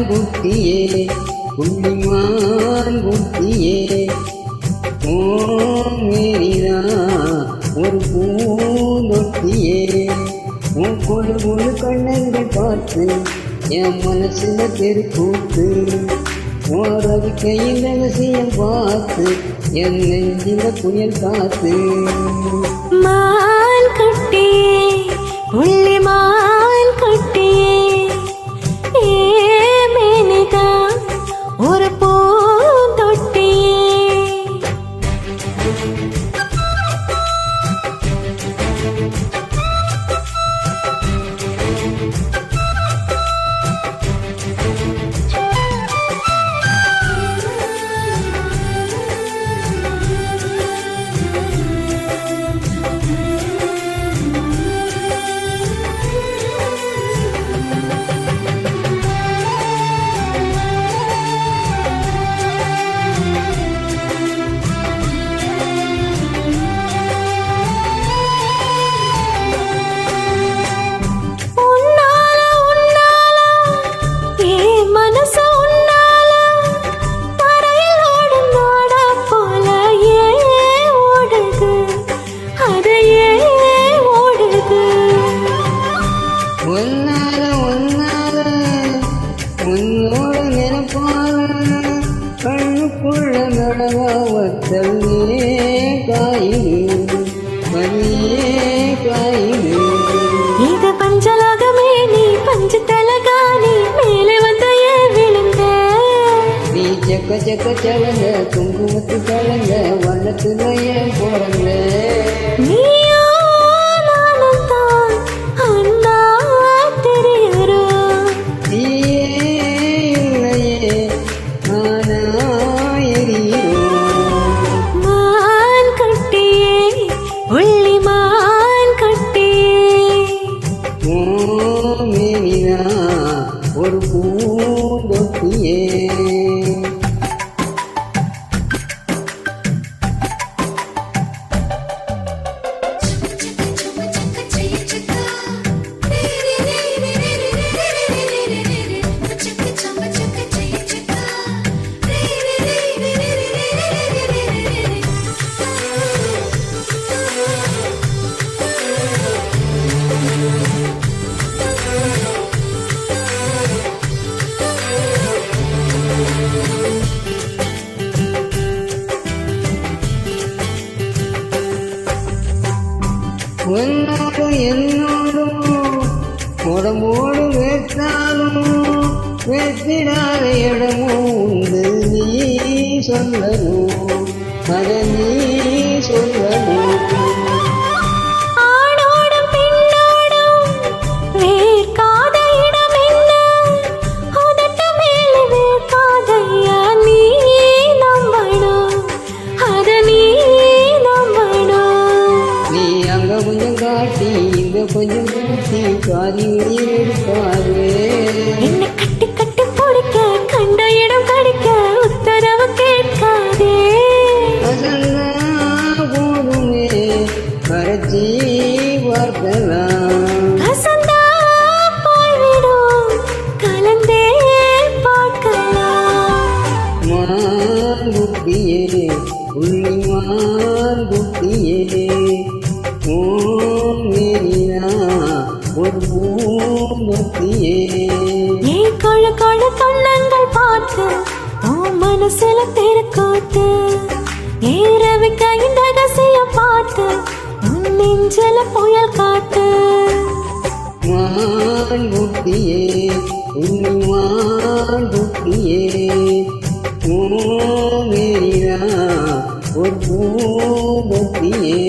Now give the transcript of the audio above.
குட்டியே புள்ளிமான் குட்டியே ஓமேரிதான் ஒரு பூந்தொட்டியே உன் கொழு கொழு கண்ணங்கள் பார்த்து என் மனசுல தெருக்கூத்து ஓரது கையில் ரகசியம் பார்த்து என் நெஞ்சில புயல் காத்து மான் குட்டியே புள்ளிமான் குட்டியே ஏமேனிதான் ஒரு பூந்தொட்டியே உன்னோட நினைப்பாக கண்ணுக்குள்ள நடவாவத்தல்லே காயுது மணியே காயுது இது பஞ்சலோகமே நீ பஞ்சு தலகாணி மேலே வந்த விழுந்த நீ செக்க செக்க செவங்க குங்குமத்து கலங்க வண்ணத்துலைய போறங்க நீயோ நானும் தான் அண்ணா தெரியறோ மான் குட்டியே புள்ளிமான் குட்டியே ஓமேனிதான் ஒரு பூந்தொட்டியே உன்னோடு என்னோடும் உடம்போடு வேற்றாலும் வேற்றிடாத இடமும் உண்டு நீ சொல்லணும் அதை நீ சொல்லணும் கொஞ்சம் கூட்டி காதி எடுக்காது என்னை கட்டி கட்டி பிடிக்க கண்ட இடம் கடிக்க உத்தரவு கேட்காதே போதுமே கரைச்சி பார்க்கலாம் கசந்தா போய்விடும் கலந்தே பார்க்கலாம் மான் குட்டியே புள்ளிமான் குட்டியே ஒரு பூந்தொட்டியே நீ கொழு கொழு கண்ணங்கள் பார்த்து உன் மனசுல தெருக்கூத்து ஏறவி கையின் ரகசியம் பார்த்து உன் நெஞ்சில புயல் காத்து மான் குட்டியே மான் குட்டியே ஒரு பூந்தொட்டியே